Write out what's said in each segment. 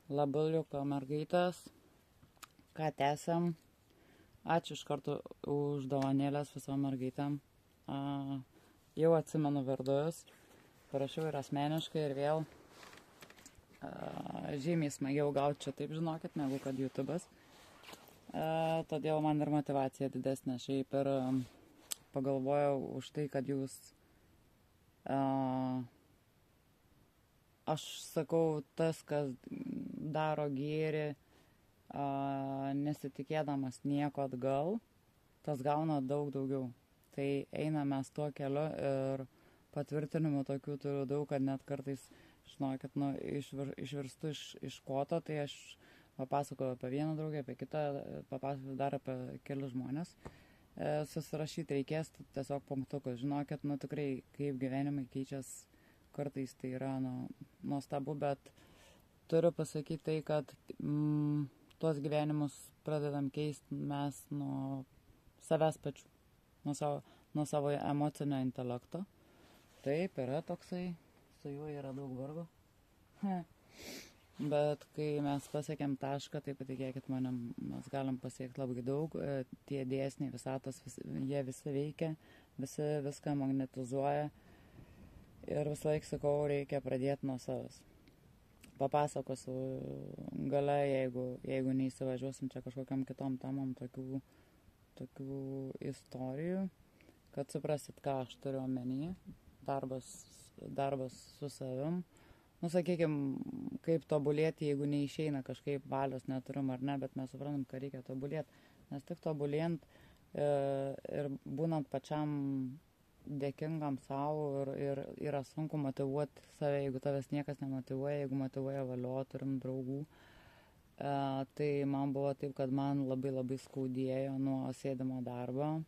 Labaliuko mergaitės, ką tęsiam. Ačiū iš karto už dovanėlės visom mergaitėm. Jau atsimenu vardus, parašiau ir asmeniškai ir vėl žymiai smagiau gauti čia, taip žinokit, negu kad YouTube'as. Todėl man ir motivacija didesnė. Šiaip ir pagalvojau už tai, kad jūs aš sakau, tas, kas daro gėrį, nesitikėdamas nieko atgal, tas gauna daug daugiau. Tai einame tuo keliu ir patvirtinimų tokių turiu daug, kad net kartais, žinokit, išvirstu iš koto, tai aš papasakoju apie vieną draugę, apie kitą, papasakoju dar apie kelius žmonės. Susirašyti reikės tiesiog punktukus. Žinokit, tikrai kaip gyvenimai keičias, kartais tai yra nuostabu, bet turiu pasakyti tai, kad tuos gyvenimus pradedam keisti mes nuo savęs pačių, nuo savo emocinio intelekto. Taip, yra toksai, su juo yra daug vargo. Bet kai mes pasiekėm tašką, tai patikėkit manim, mes galim pasiekti labai daug. Tie dėsniai visatos, jie visi veikia, visi viską magnetizuoja. Ir visą laiką sakau, reikia pradėti nuo savęs. Papasakosiu gale, jeigu neįsivažiuosim čia kažkokiam kitom temom tokių istorijų, kad suprasit, ką aš turiu omeny. Darbas su savim. Sakykime, kaip tobulėti, jeigu neišeina kažkaip, valios neturim ar ne, bet mes suprantam, ką reikia tobulėti. Nes tik tobulėjant ir būnant pačiam dėkingam savo ir yra sunku motyvuoti save, jeigu tavęs niekas nemotyvuoja, jeigu motyvuoja valio, turim draugų. Tai man buvo taip, kad man labai labai skaudėjo nuo sėdimo darbo,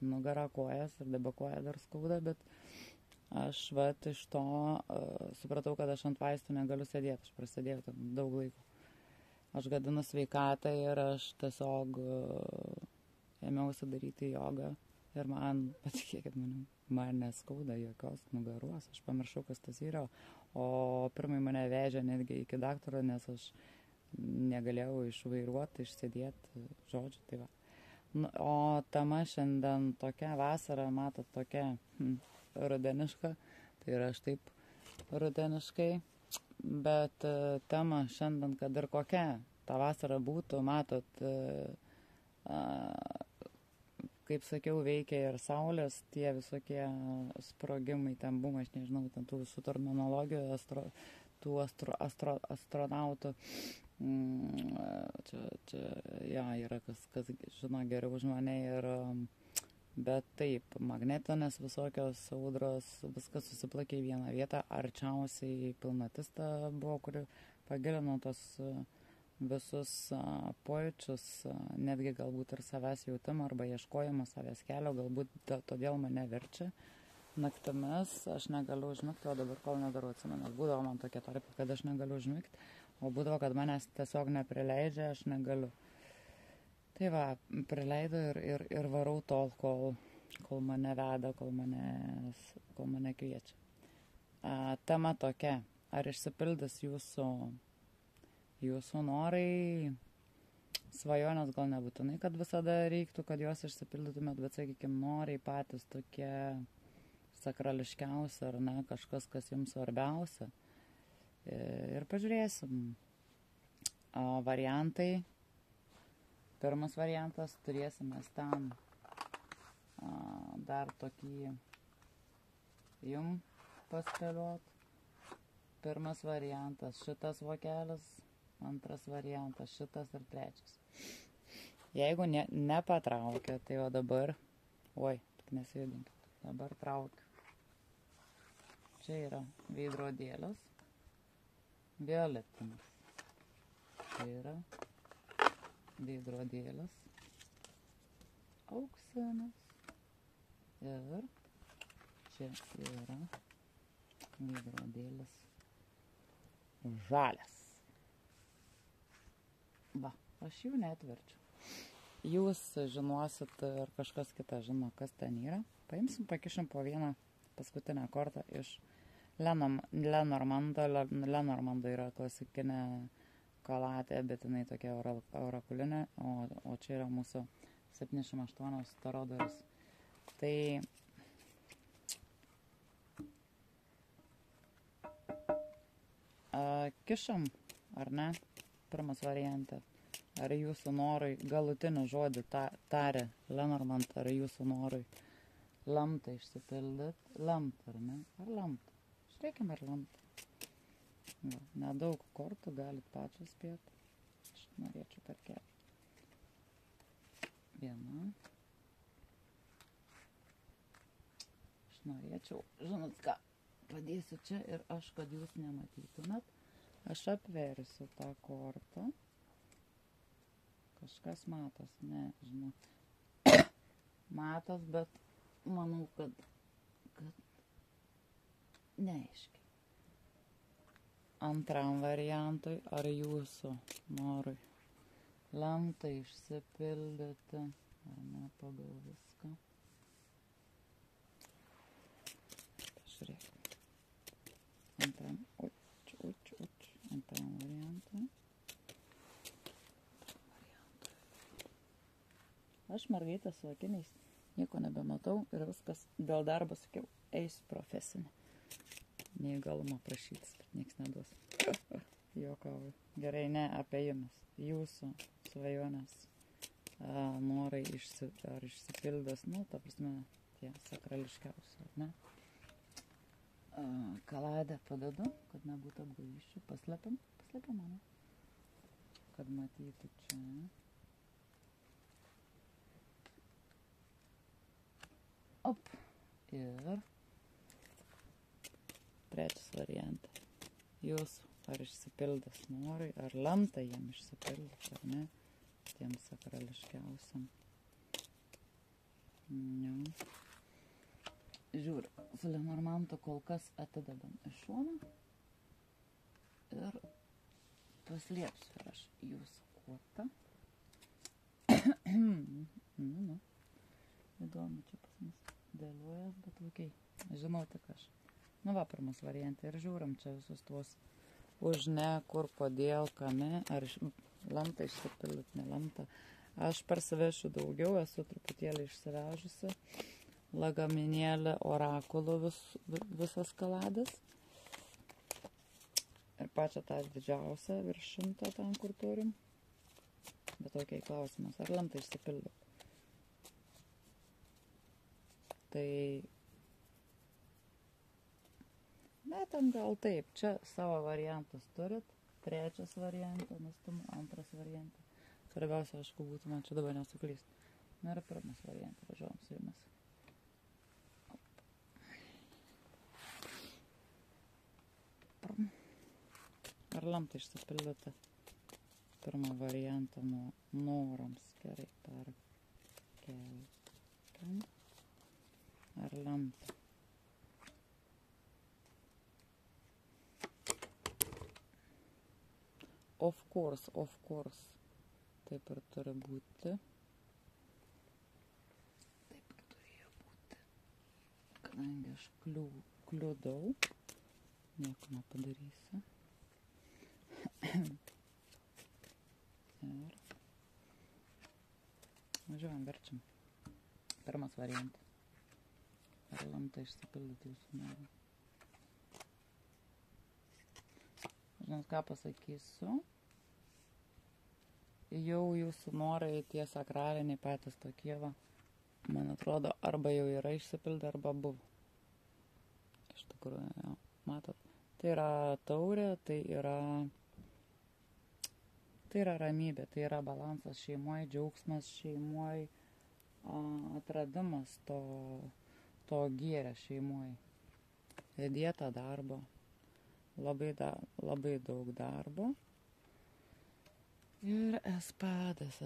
nugarą, kojas ir debekoja dar skauda, bet aš iš to supratau, kad aš ant vaistų negaliu sėdėti, aš prasidėjau daug laiko. Aš gadinu sveikatą ir aš tiesiog ėmiausi daryti jogą ir man, patikėkit man neskauda jokios nugaros, aš pamiršau, kas tas yra, o pirmai mane vežė netgi iki daktaro, nes aš negalėjau išvairuoti, išsėdėti, žodžiu, tai va. O tema šiandien tokia vasara, matot, tokia rudeniška, tai yra aš taip rudeniškai, bet tema šiandien, kad ir kokia ta vasara būtų, matot, kaip sakiau, veikia ir saulės, tie visokie sprogimai, ten buvo, aš nežinau, ten tų visų terminologijų, tų astronautų, čia yra kas žino geriau už mane ir bet taip, magnetinės visokios audros, viskas susiplakė į vieną vietą, arčiausiai pilnatista buvo, kuri pagilino tos visus pojūčius, netgi galbūt ir savęs jautimą arba ieškojimą savęs kelio, galbūt todėl mane verčia naktimis, aš negaliu užmigti, o dabar kol nedarau atsimenu, būdavo man tokia tarpa, kad aš negaliu užmigti, o būdavo, kad manęs tiesiog neprileidžia, aš negaliu. Tai va, prileido ir varau tol, kol mane veda, kol mane kviečia. Tema tokia, ar išsipildys jūsų norai, svajonės gal nebūtinai, kad visada reiktų, kad jos išsipildytumėt, bet sakykime, norai patys tokie sakrališkiausi, ar ne, kažkas, kas jums svarbiausia. Ir pažiūrėsim. Variantai. Pirmas variantas, turėsime ten dar tokį jum paspėliot. Pirmas variantas, šitas vokelis, antras variantas, šitas ir trečias. Jeigu nepatraukia, tai o dabar, tik nesijudinkit, dabar traukiu. Čia yra veidrodėlis, violetinis. Čia yra veidrodėlis, auksinis ir čia yra veidrodėlis žalias. Va, aš jų netverčiu. Jūs žinosit ir kažkas kitas žino, kas ten yra. Paimsim, pakišim po vieną paskutinę kortą iš Lenormando. Lenormando yra klasikinė kalatė, bet jinai tokia orakulinė, o čia yra mūsų 78 taro durys. Tai kišam, ar ne, pirmas variantą. Ar jūsų norui galutinį žodį tarė Lenormand, ar jūsų norui lemta išsipildyt? Lemta, ar ne? Ar lemta? Žiūrėkime, ar lemta. Nedaug kortų, galit pačios spėti. Aš norėčiau per kelią. Viena. Aš norėčiau, žinot ką, padėsiu čia ir aš, kad jūs nematytumėt. Aš apversiu tą kortą. Kažkas matos, ne, žinau. Matos, bet manau, kad neaiškiai. Antram variantui, ar jūsų norui lemta išsipildyti, ar ne, pagal viską. Pažiūrėk. Antram variantui. Aš mergaitė su akiniais nieko nebematau ir viskas dėl darbo, sakiau, eisiu profesinį. Neįgalumo prašytis, bet nieks neduos. Juokauju. Gerai, ne apie jumis. Jūsų svajonės norai išsipildės, nu, ta prasme, tie sakrališkiausi, ar ne? Kaladę padedu, kad nebūtų apgavysčių. Paslepiam, mano. Kad matytų čia. Op. Ir trečias variantas. Jūsų ar išsipildės norai, ar lemta jiem išsipildys, ar ne, tiem sakrališkiausiam. Ja. Žiūriu, su Lenormandu kol kas atidedam iš šoną ir paslėpsiu ir aš jūsų kortą. Įdomu čia pas mus dėliojas, bet okei. Žinau tik aš. Nu va, pirmas variantai ir žiūrim čia visus tuos už ne, kur, kodėl, kame, ar lemta išsipildyt, nelemta. Aš parsivešiu daugiau, esu truputėlį išsivežusi. Lagaminėlį orakulų visas kaladas. Ir pačią tą didžiausią virš 100 ten, kur turim. Bet okei, klausimas, ar lemta išsipildyt? Tai ne, ten gal taip, čia savo variantus turit, trečias variantas, nustumu, antras variantas. Svarbiausia, aišku, būtų man čia dabar nesuklyst. Na ir pirmas variantas, važiuojam su jumis. Ar lemta išsipildyti pirmą variantą norams, gerai, perkeltam. Ar lemta? Of course. Taip ir turi būti. Taip ir turėjo būti. Kadangi aš kliudau, nieko nepadarysiu. Ir važiuojam, verčiam. Pirmas variantas. Ar lemta išsipildyti jūsų norą? Žinot, ką pasakysiu? Jau jūsų norai tie sakraliniai patys tokie va. Man atrodo, arba jau yra išsipildę, arba buvo. Iš tikrųjų, jau, matot. Tai yra taurė, tai yra ramybė, tai yra balansas šeimoje, džiaugsmas šeimoje, atradimas to gėrio šeimoje. Dieta darbo, labai daug darbo. Ir espadas.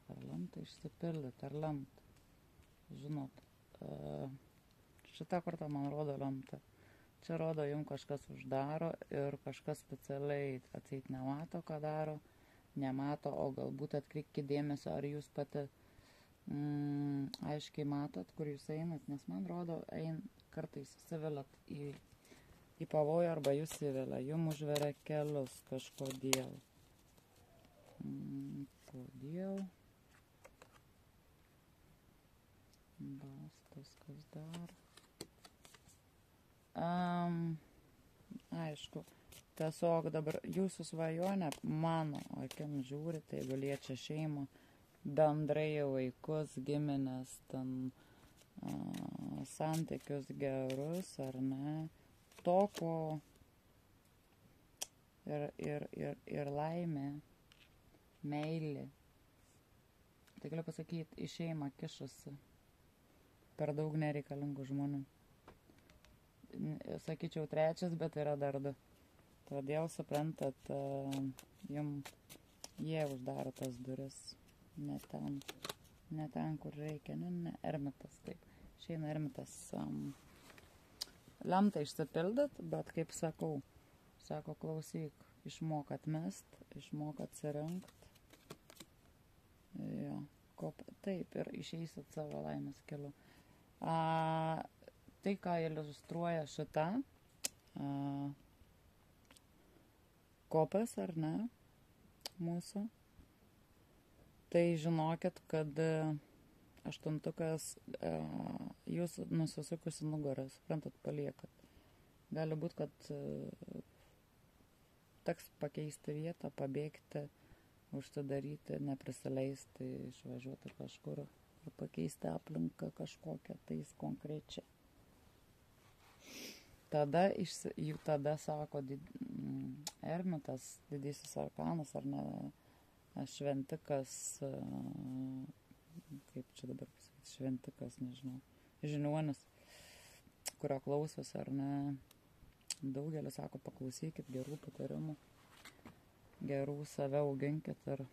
Ar lemta išsipildyti, ar lemta. Žinot, šitą kartą man rodo lemta. Čia rodo, jums kažkas uždaro ir kažkas specialiai atseit nemato, ką daro, nemato, o galbūt atkreipkite dėmesio, ar jūs pati aiškiai matot, kur jūs einat, nes man rodo, kartais įsivelat į į pavojų arba jūs įvelia, jum užveria kelius kažkodėl. Kodėl? Bastas, kas dar? Aišku, tiesiog dabar jūsų svajonė, mano akim žiūri, tai liečia šeimą, bendrai vaikus, giminės, ten santykius gerus, ar ne, to, ko ir laimė, meilė. Tai galiu pasakyti, į šeimą kišasi per daug nereikalingų žmonių. Sakyčiau trečias, bet yra dar du. Todėl, suprantat, jie uždaro tas duris. Ne ten, kur reikia. Ne, ermitas, taip. Išeina ermitas. Lemta išsipildyt, bet kaip sakau, sako, klausyk, išmok atmest, išmok atsirinkt. Jo, taip, ir išeisit savo laimės keliu. Tai, ką iliustruoja šita kopas, ar ne, mūsų, tai žinokit, kad aštuntukas jūs nusisukusi nugarą, suprantat, paliekat. Gali būt, kad teks pakeisti vietą, pabėgti, užsidaryti, neprisileisti, išvažiuoti kažkur ir pakeisti aplinką kažkokią tais konkrečią. Tada sako ermitas, didysis arkanas, ar ne, šventikas, kaip čia dabar pasakyti, šventikas, nežinau, žiniuonis, kurio klausosi, ar ne, daugelis sako, paklausykit gerų patarimų, gerų save auginkit ir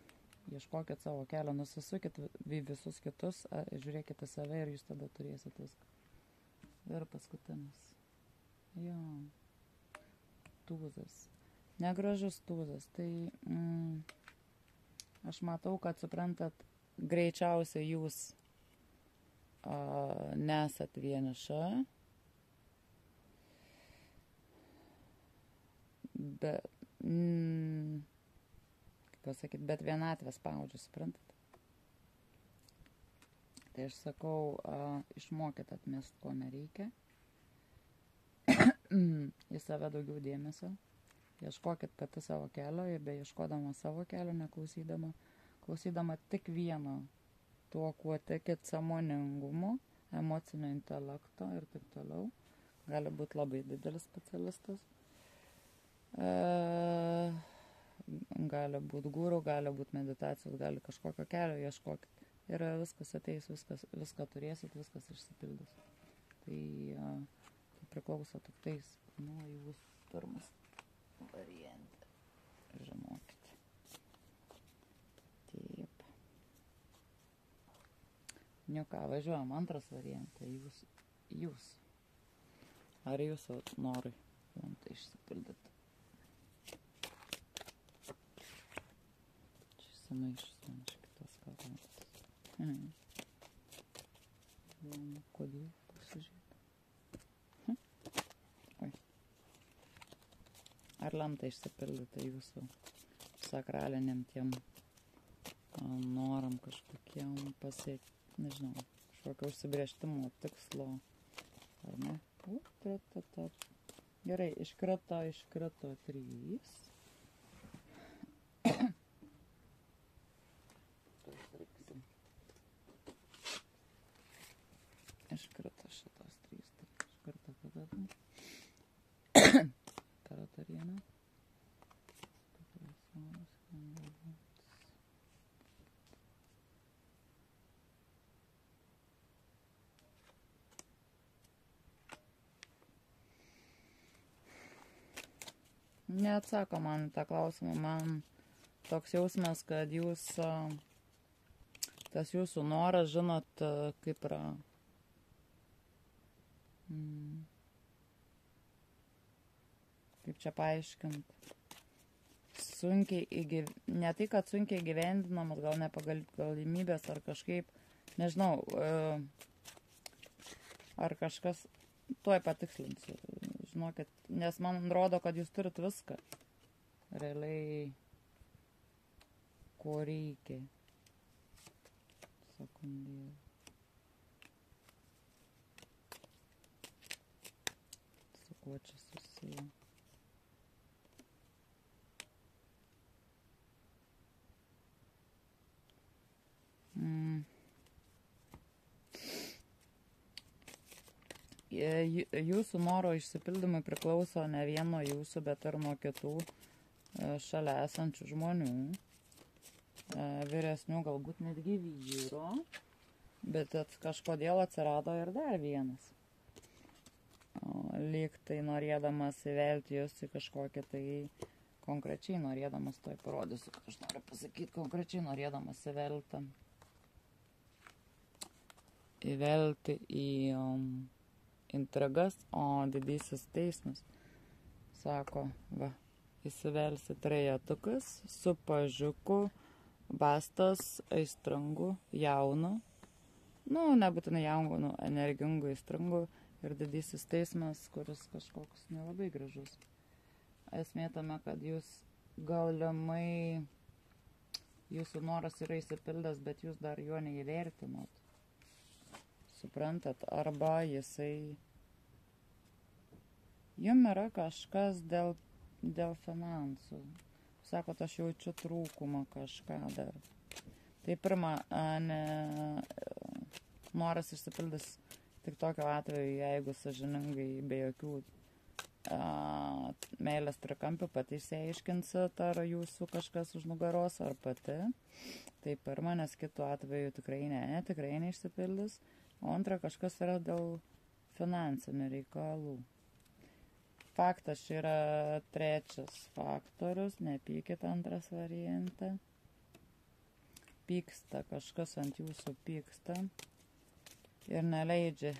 ieškokit savo kelio, nusisukit visus kitus, žiūrėkite save ir jūs tada turėsit viską. Ir paskutinis. Jo, tūzas. Negražus tūzas. Tai aš matau, kad suprantat, greičiausiai jūs nesat vieniša. Kaip pasakyti, bet vienatvę spaudžia, suprantat? Tai aš sakau, išmokit atmest, ko nereikia. Į save daugiau dėmesio, ieškokit pati savo kelio ir be ieškodama savo kelio, klausydama tik vieno, tuo, kuo tikit, sąmoningumo, emocinio intelekto ir taip toliau. Gali būti labai didelis specialistas. Gali būti guru, gali būti meditacijos, gali kažkokio kelio ieškokit. Ir viskas ateis, viską turėsit, viskas išsipildys. Tai priklauso tik tais nuo jūsų pirmas variantą. Žinokit. Taip. Ką, važiuojam, antras variantą. Jūs. Ar jūsų norai lemta išsipildyti? Čia įsimaišus man iš kitos kalbantis. Kodėl pasižiūrėti? Ar lemta išsipildyti jūsų sakraliniam tiem noram kažkokiem pasiekti, nežinau, kažkokio užsibrėžtimo tikslo, ar ne? Gerai, iškrito 3. Iškrito šitos 3, tai iškrito kada. Taratariena. Neatsako man tą klausimą. Man toks jausmas, kad jūs, tas jūsų noras, žinot, kaip yra. Kaip čia paaiškint. Ne tai, kad sunkiai gyvendinamas, gal nepagal galimybės ar kažkaip, nežinau, ar kažkas, tuoj patikslinsiu, žinokit, nes man rodo, kad jūs turit viską. Realiai, ko reikia. Sekundėlę. Su kuo čia susiję? Jūsų noro išsipildymai priklauso ne vien nuo jūsų, bet ir nuo kitų šalia esančių žmonių. Vyresnių galbūt netgi vyro, bet kažkodėl atsirado ir dar vienas. Lyg tai norėdamas įvelti jūs į kažkokią tai konkrečiai norėdamas, toj parodysiu, kad aš noriu pasakyti, konkrečiai norėdamas įvelti į intrigas, o didysis teismas sako, va, įsivelsi trejetukas su pažiuku, bastas, aistringu, jaunu, nu, nebūtinai jaunu, energingu, aistringu ir didysis teismas, kuris kažkoks nelabai gražus. Esmė tame, kad jūs galimai, jūsų noras yra įsipildęs, bet jūs dar jo neįvertinot. Suprantat, arba jisai, jum yra kažkas dėl finansų. Sakot, aš jaučiu trūkumą kažką dar. Tai pirma, noras išsipildys tik tokio atveju, jeigu sąžiningai be jokių meilės trikampių pati išsiaiškinsit, ar jūsų kažkas už nugaros, ar pati. Tai pirma, nes kitu atveju tikrai neišsipildys. O antra, kažkas yra dėl finansinių reikalų. Faktas yra trečias faktorius, nepykit antras variantą. Pyksta, kažkas ant jūsų pyksta ir neleidžia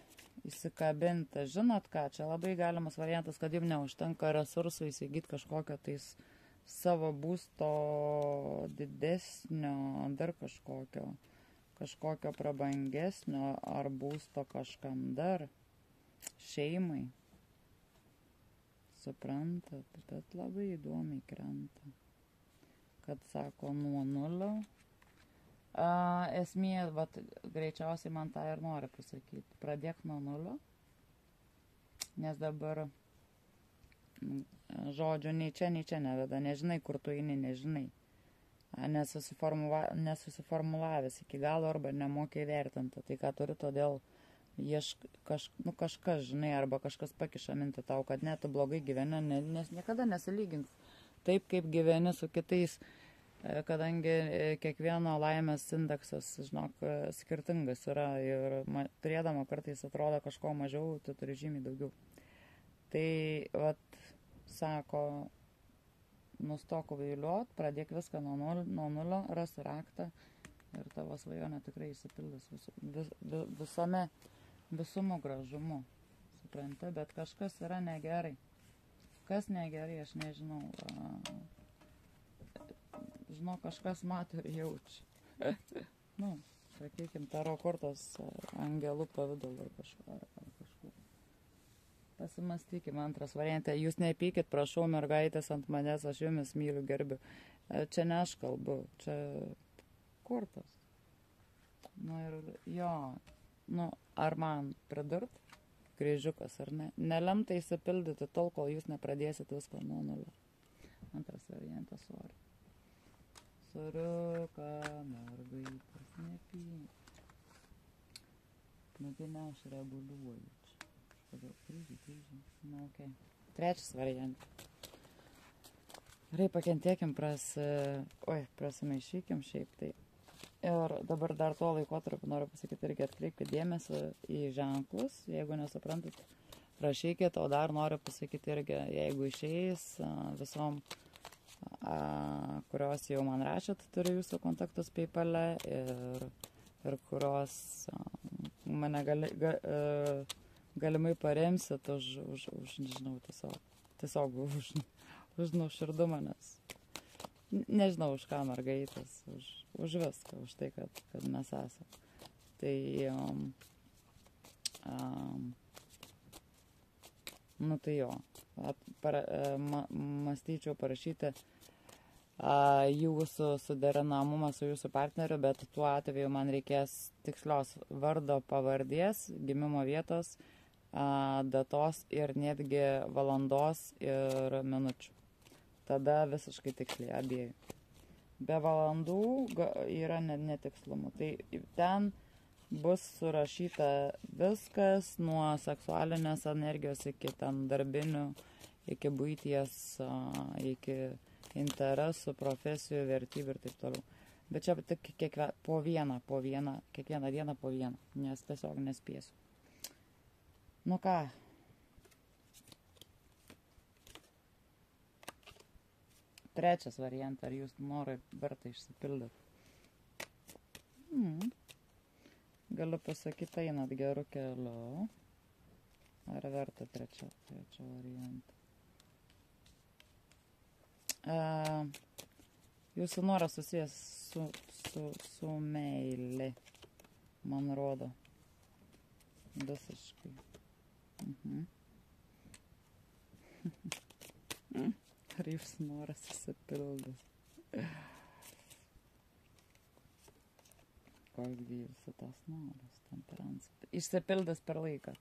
įsikabinti. Žinot ką, čia labai galimas variantas, kad jums neužtenka resursų įsigyti kažkokio tais savo būsto didesnio, dar kažkokio prabangesnio ar būsto kažkam dar, šeimai. Suprantat, bet labai įdomiai krenta. Kad sako nuo nulio. Esmė, vat, greičiausiai man tą ir nori pasakyti. Pradėk nuo nulio, nes dabar žodžio nei čia neveda, nežinai, kur tu eini, nežinai. Nesusiformulavęs iki galo arba nemokė įvertinti. Tai ką turi, todėl kažkas, žinai, arba kažkas pakiša mintį tau, kad ne, tu blogai gyveni, nes niekada nesilygink taip, kaip gyveni su kitais, kadangi kiekvieno laimės indeksas, žinok, skirtingas yra ir turėdama kartais atrodo kažko mažiau, tu turi žymiai daugiau. Tai, vat, sako, nustok vailiuot, pradėk viską nuo nulio, rasi raktą ir tavo svajonė tikrai įsipildys visumo gražumu, supranti, bet kažkas yra negerai. Kas negerai, aš nežinau. Žinau, kažkas mato ir jaučia. Nu, sakykim, taro kortos angelų pavidalų ar kažko. Pasimastykime antras variantą. Jūs nepykit, prašau, mergaitės ant manęs, aš jumis myliu, gerbiu. Čia ne aš kalbu, čia kortos. Nu ir jo, nu, ar man pridurt kryžiukas ar ne. Nelemta įsipildyti tol, kol jūs nepradėsit viską nuo nulio. Antras variantas, sorry. Soriuka, mergaitės, nepyk. Nugi ne, aš reguliuoju. Kodėl kryžiai. Na, okei. Trečias variantas. Gerai, pakentėkim, prasimaišykim šiaip tai. Ir dabar dar tuo laikotarpiu noriu pasakyti irgi atkreipkite dėmesį į ženklus. Jeigu nesuprantat, rašykit, o dar noriu pasakyti irgi, jeigu išeis visom, kurios jau man rašėt, turiu jūsų kontaktus PayPal'e ir kurios mane galimai paremsit už nežinau, tiesiog už nuoširdumą, nes nežinau, už ką mergaitės, už viską, už tai, kad mes esame. Tai Nu tai jo, mąstyčiau parašyti jūsų suderinamumą su jūsų partneriu, bet tuo atveju man reikės tikslios vardo, pavardės, gimimo vietos, datos ir netgi valandos ir minučių. Tada visiškai tiksliai abiejų. Be valandų yra netikslumų. Tai ten bus surašyta viskas nuo seksualinės energijos iki ten darbinių, iki buities, iki interesų, profesijų, vertybių ir taip toliau. Bet čia tik po vieną, kiekvieną dieną po vieną, nes tiesiog nespėsiu. Nu ką? Trečias variantas, ar jūs norai verta išsipildyti? Galiu pasakyti, einat geru keliu. Ar verta trečio variantą? Jūsų noras susijęs su meilė, man rodo. Visiškai. Ar jūsų noras išsipildys? Koksgi jūsų tas noras, temperans. Išsipildys per laiką.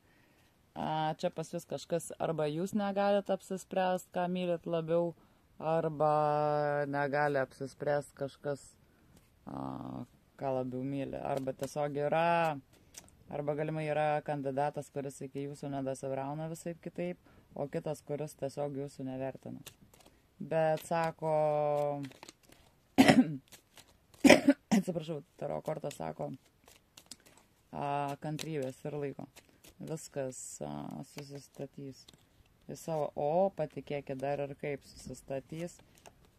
Čia pas jūs kažkas, arba jūs negalit apsispręsti, ką mylit labiau, arba negali apsispręsti kažkas, ką labiau myli. Arba tiesiog yra, arba galimai yra kandidatas, kuris iki jūsų nedasibrauna visaip kitaip, o kitas, kuris tiesiog jūsų nevertina. Bet sako, atsiprašau, taro kortas sako, kantrybės ir laiko. Viskas susistatys į savo, patikėkit dar ir kaip susistatys,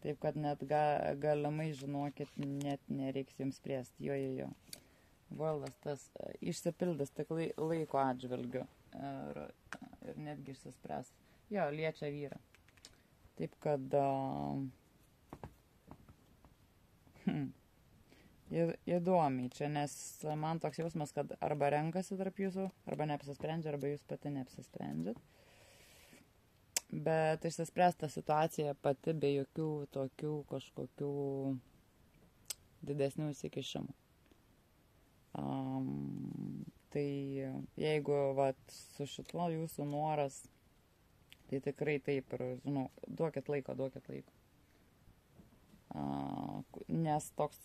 taip kad net galimai, žinokit, net nereiks jums spręsti, jo. Valdas tas išsipildys tik laiko atžvilgiu ir netgi išsispręs. Jo, liečia vyrą. Taip kad įdomiai čia, nes man toks jausmas, kad arba renkasi tarp jūsų, arba neapsisprendžia, arba jūs pati neapsisprendžiat. Bet išsispręsta situacija pati be jokių tokių kažkokių didesnių įsikišimų. Tai jeigu su šituo jūsų noras, tai tikrai taip ir, žinau, duokit laiko. Nes toks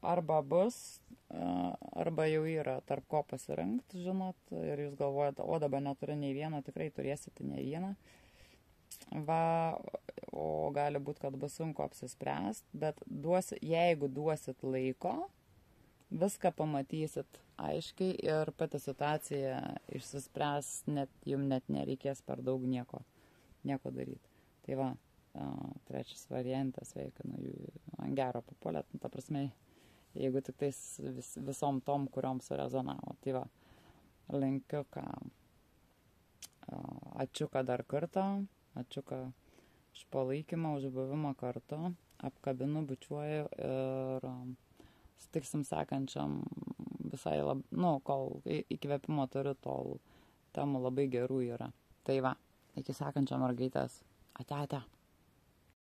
arba bus, arba jau yra tarp ko pasirinkti, žinot, ir jūs galvojate, dabar neturiu nei vieno, tikrai turėsite ne vieną. O gali būti, kad bus sunku apsispręsti, bet jeigu duosit laiko, viską pamatysit aiškiai ir pati situacija išsispręs, jums net nereikės per daug nieko daryti. Tai va, trečias variantas, sveikinu, ant gero papolėt, ta prasme, jeigu tik tais visom tom, kuriom surezonavo. Tai va, linkiu, ačiūka dar kartą, ačiūka už palaikymą, už buvimą kartu, apkabinu, bučiuoju ir sutiksim sekančiam visai, kol įkvėpimo turiu, tol temų labai gerų yra. Tai va, iki sekančiam mergaitės. Ate.